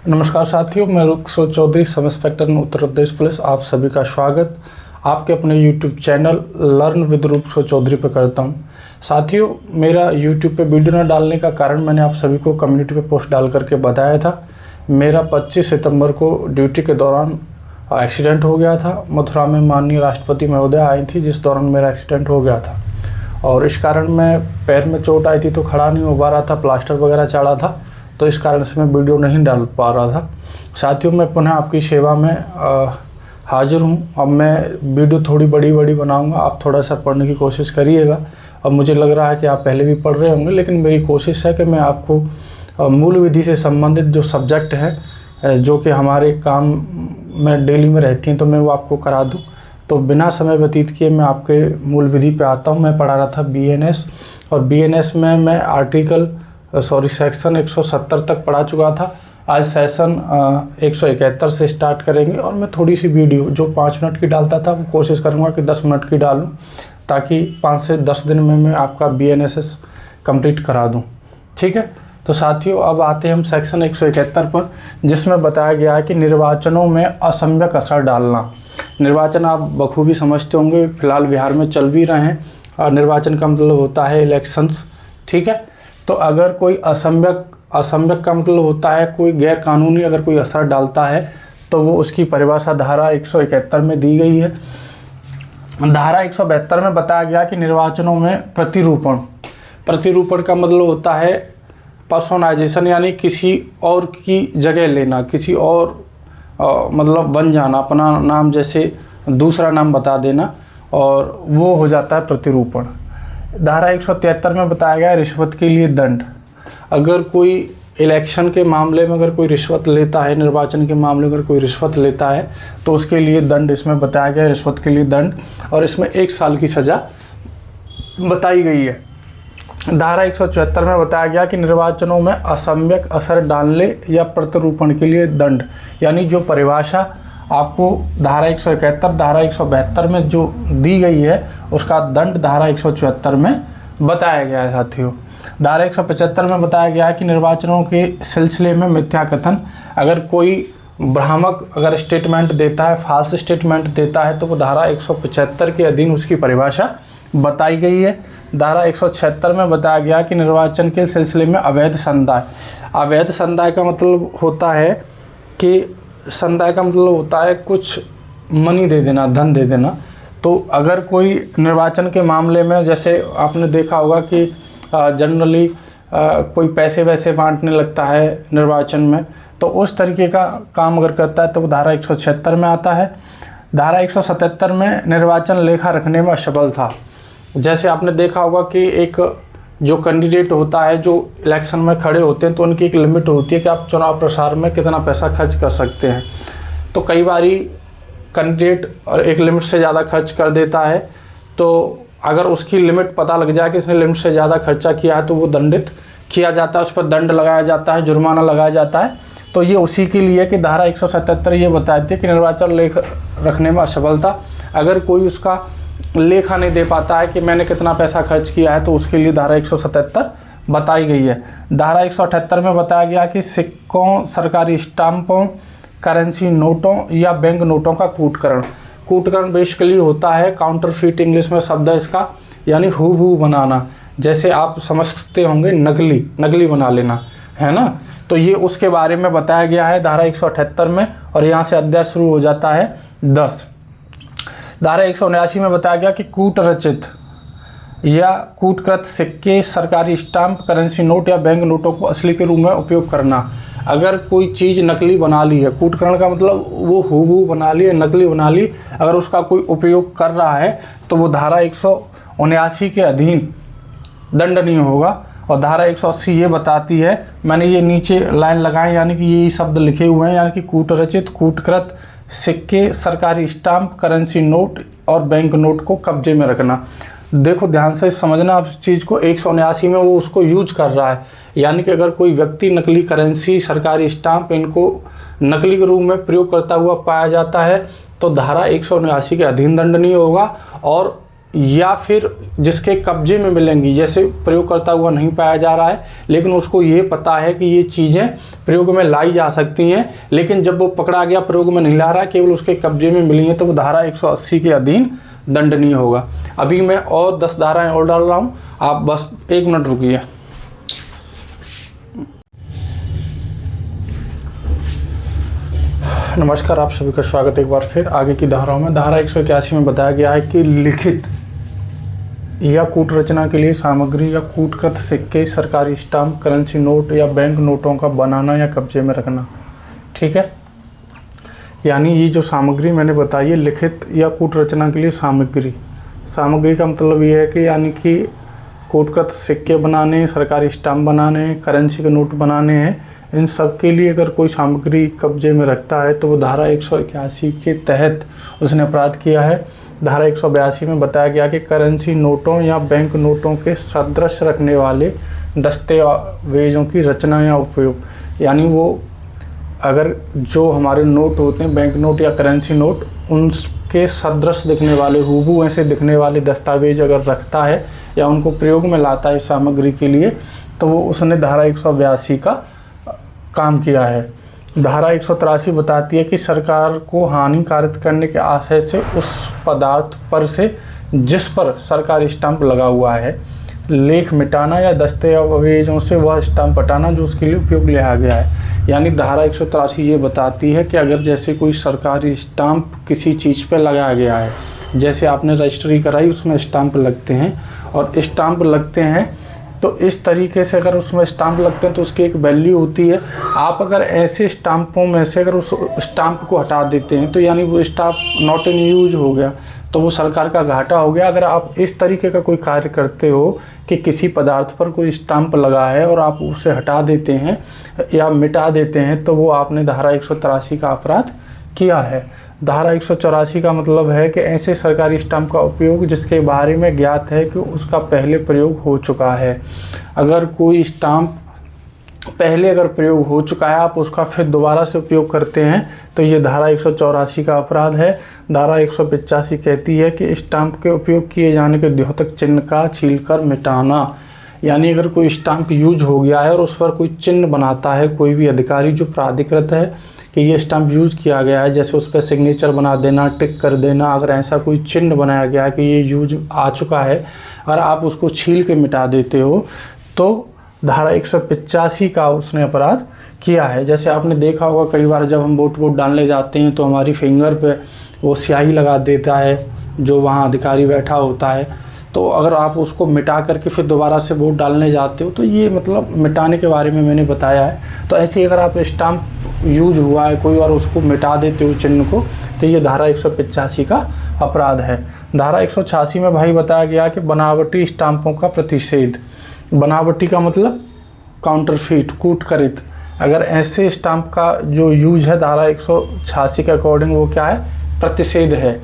नमस्कार साथियों, मैं रुखसो Chaudhary, sub inspector Uttar Pradesh police. आप सभी का स्वागत आपके अपने YouTube channel learn with Rukhso Chaudhary पर करता हूं। साथियों, मेरा YouTube पे वीडियो न डालने का कारण मैंने आप सभी को कम्युनिटी पे पोस्ट डाल करके बताया था। मेरा 25 सितंबर को ड्यूटी के दौरान एक्सीडेंट हो गया था। मथुरा में माननीय राष्ट्रपति महोदय आई थी, जिस दौरान मेरा एक्सीडेंट हो गया था और इस कारण मैं पैर में चोट आई थी तो खड़ा नहीं हो पा रहा था, प्लास्टर वगैरह चढ़ा था, तो इस कारण से मैं वीडियो नहीं डाल पा रहा था। साथियों, मैं पुनः आपकी सेवा में हाजिर हूं। अब मैं वीडियो थोड़ी बड़ी बनाऊंगा, आप थोड़ा सा पढ़ने की कोशिश करिएगा। अब मुझे लग रहा है कि आप पहले भी पढ़ रहे होंगे, लेकिन मेरी कोशिश है कि मैं आपको मूल विधि से संबंधित जो सब्जेक्ट है जो कि हमारे काम में डेली में रहती हैं, तो मैं वो आपको करा दूँ। तो बिना समय व्यतीत किए मैं आपके मूल विधि पे आता हूँ। मैं पढ़ा रहा था BNS, और BNS में मैं सेक्शन 170 तक पढ़ा चुका था। आज सेशन 171 से स्टार्ट करेंगे और मैं थोड़ी सी वीडियो जो 5 मिनट की डालता था वो कोशिश करूँगा कि 10 मिनट की डालूँ, ताकि 5 से 10 दिन में मैं आपका BNSS कंप्लीट करा दूँ। ठीक है, तो साथियों अब आते हैं हम सेक्शन 171 पर, जिसमें बताया गया है कि निर्वाचनों में असम्यक असर डालना। निर्वाचन आप बखूबी समझते होंगे, फिलहाल बिहार में चल भी रहे हैं और निर्वाचन का मतलब होता है इलेक्शंस। ठीक है, तो अगर कोई असम्यक का मतलब होता है कोई गैर कानूनी अगर कोई असर डालता है, तो वो उसकी परिभाषा धारा 171 में दी गई है। धारा 172 में बताया गया कि निर्वाचनों में प्रतिरूपण का मतलब होता है पर्सोनाइजेशन, यानी किसी और की जगह लेना, किसी और मतलब बन जाना, अपना नाम जैसे दूसरा नाम बता देना, और वो हो जाता है प्रतिरूपण। धारा 173 में बताया गया रिश्वत के लिए दंड। अगर कोई इलेक्शन के मामले में अगर कोई रिश्वत लेता है, निर्वाचन के मामले में अगर कोई रिश्वत लेता है, तो उसके लिए दंड इसमें बताया गया, रिश्वत के लिए दंड, और इसमें 1 साल की सज़ा बताई गई है। धारा 174 में बताया गया कि निर्वाचनों में असम्यक असर डालने या प्रतिरूपण के लिए दंड, यानी जो परिभाषा आपको धारा 171 धारा 172 में जो दी गई है, उसका दंड धारा 174 में बताया गया है। साथियों, धारा 175 में बताया गया है कि निर्वाचनों के सिलसिले में मिथ्या कथन, अगर कोई भ्रामक अगर स्टेटमेंट देता है, फॉल्स स्टेटमेंट देता है, तो वो धारा 175 के अधीन उसकी परिभाषा बताई गई है। धारा 176 में बताया गया कि निर्वाचन के सिलसिले में अवैध संदाय का मतलब होता है कि संदाय का मतलब होता है कुछ मनी दे देना, धन दे देना। तो अगर कोई निर्वाचन के मामले में, जैसे आपने देखा होगा कि जनरली कोई पैसे वैसे बांटने लगता है निर्वाचन में, तो उस तरीके का काम अगर करता है तो वो धारा 176 में आता है। धारा 177 में निर्वाचन लेखा रखने में असफल था। जैसे आपने देखा होगा कि एक जो कैंडिडेट होता है, जो इलेक्शन में खड़े होते हैं, तो उनकी एक लिमिट होती है कि आप चुनाव प्रचार में कितना पैसा खर्च कर सकते हैं। तो कई बारी कैंडिडेट और एक लिमिट से ज़्यादा खर्च कर देता है, तो अगर उसकी लिमिट पता लग जाए कि इसने लिमिट से ज़्यादा खर्चा किया है, तो वो दंडित किया जाता है, उस पर दंड लगाया जाता है, जुर्माना लगाया जाता है। तो ये उसी के लिए कि धारा 177 ये बताती है कि निर्वाचन लेख रखने में असफलता, अगर कोई उसका लेखा नहीं दे पाता है कि मैंने कितना पैसा खर्च किया है, तो उसके लिए धारा 177 बताई गई है। धारा 178 में बताया गया कि सिक्कों, सरकारी स्टाम्पों, करेंसी नोटों या बैंक नोटों का कूटकरण बेसिकली होता है काउंटरफीट, इंग्लिश में शब्द है इसका, यानी हूबहू बनाना। जैसे आप समझते होंगे नकली बना लेना, है ना। तो ये उसके बारे में बताया गया है धारा 178 में, और यहाँ से अध्याय शुरू हो जाता है 10। धारा 179 में बताया गया कि कूट रचित या कूटकृत सिक्के, सरकारी स्टाम्प, करेंसी नोट या बैंक नोटों को असली के रूप में उपयोग करना। अगर कोई चीज़ नकली बना ली है, कूटकरण का मतलब वो हूबहू बना ली है, नकली बना ली, अगर उसका कोई उपयोग कर रहा है, तो वो धारा 179 के अधीन दंडनीय होगा। और धारा 180 ये बताती है, मैंने ये नीचे लाइन लगाए, यानी कि ये शब्द लिखे हुए हैं, यानी कि कूट रचित, कूटकृत सिक्के, सरकारी स्टाम्प, करेंसी नोट और बैंक नोट को कब्जे में रखना। देखो ध्यान से समझना आप इस चीज़ को, 179 में वो उसको यूज कर रहा है, यानी कि अगर कोई व्यक्ति नकली करेंसी, सरकारी स्टाम्प, इनको नकली के रूप में प्रयोग करता हुआ पाया जाता है, तो धारा 179 के अधीन दंडनीय होगा। और या फिर जिसके कब्जे में मिलेंगी, जैसे प्रयोग करता हुआ नहीं पाया जा रहा है लेकिन उसको ये पता है कि ये चीज़ें प्रयोग में लाई जा सकती हैं, लेकिन जब वो पकड़ा गया प्रयोग में नहीं ला रहा है, केवल उसके कब्जे में मिली हैं, तो वो धारा 180 के अधीन दंडनीय होगा। अभी मैं और 10 धाराएं और डाल रहा हूँ, आप बस 1 मिनट रुकिए। नमस्कार, आप सभी का स्वागत है एक बार फिर आगे की धाराओं में। धारा 181 में बताया गया है कि लिखित या कूट रचना के लिए सामग्री या कूटकृत सिक्के, सरकारी स्टाम्प, करेंसी नोट या बैंक नोटों का बनाना या कब्जे में रखना। ठीक है, यानी ये जो सामग्री मैंने बताई है, लिखित या कूट रचना के लिए सामग्री, सामग्री का मतलब ये है कि यानी कि कूटकृत सिक्के बनाने, सरकारी स्टाम्प बनाने, करेंसी के नोट बनाने हैं, इन सब के लिए अगर कोई सामग्री कब्जे में रखता है तो वो धारा 181 के तहत उसने अपराध किया है। धारा 182 में बताया गया कि करेंसी नोटों या बैंक नोटों के सदृश रखने वाले दस्तावेजों की रचना या उपयोग, यानी वो अगर जो हमारे नोट होते हैं, बैंक नोट या करेंसी नोट, उनके सदृश दिखने वाले, हूबहू ऐसे दिखने वाले दस्तावेज अगर रखता है या उनको प्रयोग में लाता है सामग्री के लिए, तो वो उसने धारा 182 का काम किया है। धारा 183 बताती है कि सरकार को हानि कारित करने के आशय से उस पदार्थ पर से जिस पर सरकारी स्टाम्प लगा हुआ है, लेख मिटाना या दस्तावेजों से वह स्टाम्प हटाना जो उसके लिए उपयोग लिया गया है। यानी धारा 183 ये बताती है कि अगर जैसे कोई सरकारी स्टाम्प किसी चीज़ पे लगाया गया है, जैसे आपने रजिस्ट्री कराई, उसमें स्टाम्प लगते हैं, और स्टाम्प लगते हैं तो इस तरीके से अगर उसमें स्टाम्प लगते हैं तो उसकी एक वैल्यू होती है। आप अगर ऐसे स्टाम्पों में से अगर उस स्टाम्प को हटा देते हैं तो यानी वो स्टाम्प नॉट इन यूज हो गया, तो वो सरकार का घाटा हो गया। अगर आप इस तरीके का कोई कार्य करते हो कि किसी पदार्थ पर कोई स्टाम्प लगा है और आप उसे हटा देते हैं या मिटा देते हैं, तो वो आपने धारा 183 का अपराध किया है। धारा 184 का मतलब है कि ऐसे सरकारी स्टाम्प का उपयोग जिसके बारे में ज्ञात है कि उसका पहले प्रयोग हो चुका है। अगर कोई स्टाम्प पहले अगर प्रयोग हो चुका है, आप उसका फिर दोबारा से उपयोग करते हैं, तो ये धारा 184 का अपराध है। धारा 185 कहती है कि स्टाम्प के उपयोग किए जाने के द्योतक चिन्ह का छीलकर मिटाना, यानी अगर कोई स्टाम्प यूज हो गया है और उस पर कोई चिन्ह बनाता है कोई भी अधिकारी जो प्राधिकृत है कि ये स्टाम्प यूज़ किया गया है, जैसे उस पर सिग्नेचर बना देना, टिक कर देना, अगर ऐसा कोई चिन्ह बनाया गया है कि ये यूज आ चुका है और आप उसको छील के मिटा देते हो, तो धारा 185 का उसने अपराध किया है। जैसे आपने देखा होगा कई बार जब हम वोट डालने जाते हैं तो हमारी फिंगर पे वो स्याही लगा देता है जो वहाँ अधिकारी बैठा होता है, तो अगर आप उसको मिटा करके फिर दोबारा से वोट डालने जाते हो तो ये मतलब मिटाने के बारे में मैंने बताया है। तो ऐसे ही अगर आप स्टाम्प यूज हुआ है कोई और उसको मिटा देते हो चिन्ह को, तो ये धारा 185 का अपराध है। धारा 186 में भाई बताया गया कि बनावटी स्टाम्पों का प्रतिषेध। बनावटी का मतलब काउंटरफीट, कूटखरीद। अगर ऐसे स्टाम्प का जो यूज है धारा 186 के अकॉर्डिंग वो क्या है, प्रतिषेध है।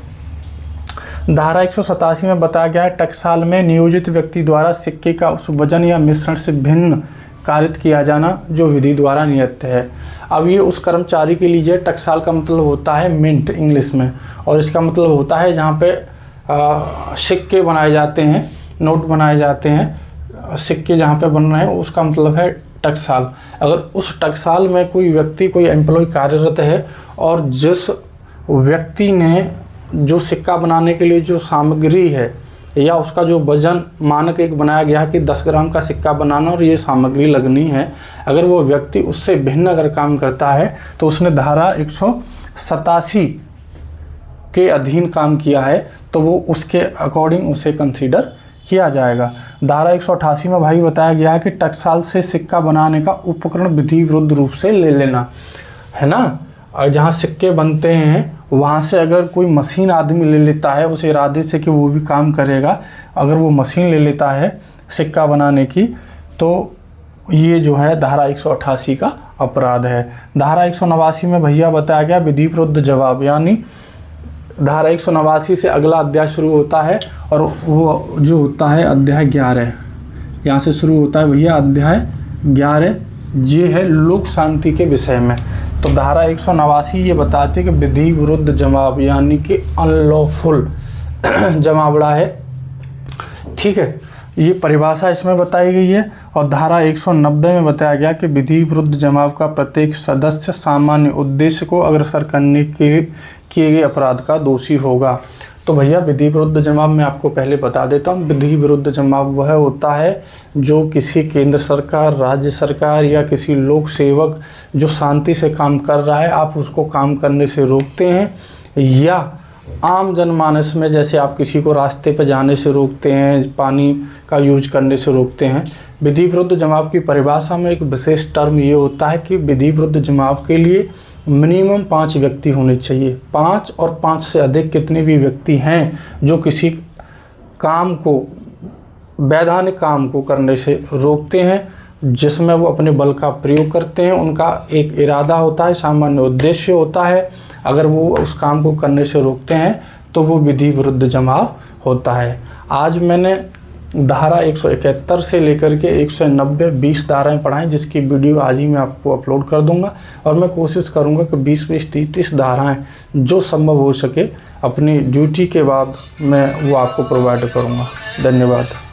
धारा 187 में बताया गया है टकसाल में नियोजित व्यक्ति द्वारा सिक्के का उस वजन या मिश्रण से भिन्न कारित किया जाना जो विधि द्वारा नियत है। अब ये उस कर्मचारी के लिए टकसाल का मतलब होता है मिंट इंग्लिश में, और इसका मतलब होता है जहाँ पे सिक्के बनाए जाते हैं, नोट बनाए जाते हैं, सिक्के जहाँ पे बन रहे हैं उसका मतलब है टकसाल। अगर उस टकसाल में कोई व्यक्ति, कोई एम्प्लॉय कार्यरत है और जिस व्यक्ति ने जो सिक्का बनाने के लिए जो सामग्री है या उसका जो वजन मानक एक बनाया गया है कि 10 ग्राम का सिक्का बनाना और ये सामग्री लगनी है, अगर वो व्यक्ति उससे भिन्न अगर काम करता है तो उसने धारा 187 के अधीन काम किया है, तो वो उसके अकॉर्डिंग उसे कंसीडर किया जाएगा। धारा 188 में भाई बताया गया है कि टकसाल से सिक्का बनाने का उपकरण विधि विरुद्ध रूप से ले लेना, है ना। और जहाँ सिक्के बनते हैं वहाँ से अगर कोई मशीन आदमी ले लेता है उस इरादे से कि वो भी काम करेगा, अगर वो मशीन ले लेता है सिक्का बनाने की, तो ये जो है धारा 188 का अपराध है। धारा 189 में भैया बताया गया विधि विरुद्ध जवाब, यानी धारा 189 से अगला अध्याय शुरू होता है और वो जो होता है अध्याय 11, यहाँ से शुरू होता है भैया अध्याय 11, ये है लोक शांति के विषय में। तो धारा 189 ये बताती है कि विधि विरुद्ध जवाब, यानी कि अनलॉफुल जमावड़ा है ठीक है, ये परिभाषा इसमें बताई गई है। और धारा 190 में बताया गया कि विधि विरुद्ध जमाव का प्रत्येक सदस्य सामान्य उद्देश्य को अग्रसर करने के किए गए अपराध का दोषी होगा। तो भैया विधि विरुद्ध जमाव मैं आपको पहले बता देता हूँ। विधि विरुद्ध जमाव वह होता है जो किसी केंद्र सरकार, राज्य सरकार या किसी लोक सेवक जो शांति से काम कर रहा है, आप उसको काम करने से रोकते हैं, या आम जनमानस में जैसे आप किसी को रास्ते पर जाने से रोकते हैं, पानी का यूज करने से रोकते हैं। विधि विरुद्ध जमाव की परिभाषा में एक विशेष टर्म ये होता है कि विधि विरुद्ध जमाव के लिए मिनिमम 5 व्यक्ति होने चाहिए। 5 और 5 से अधिक कितने भी व्यक्ति हैं जो किसी काम को, वैधानिक काम को करने से रोकते हैं, जिसमें वो अपने बल का प्रयोग करते हैं, उनका एक इरादा होता है, सामान्य उद्देश्य होता है, अगर वो उस काम को करने से रोकते हैं तो वो विधि विरुद्ध जमाव होता है। आज मैंने धारा 171 से लेकर के 190 20 धाराएँ पढ़ाएँ, जिसकी वीडियो आज ही मैं आपको अपलोड कर दूंगा। और मैं कोशिश करूंगा कि 20-20, 30-30 धाराएँ जो संभव हो सके अपनी ड्यूटी के बाद मैं वो आपको प्रोवाइड करूंगा। धन्यवाद।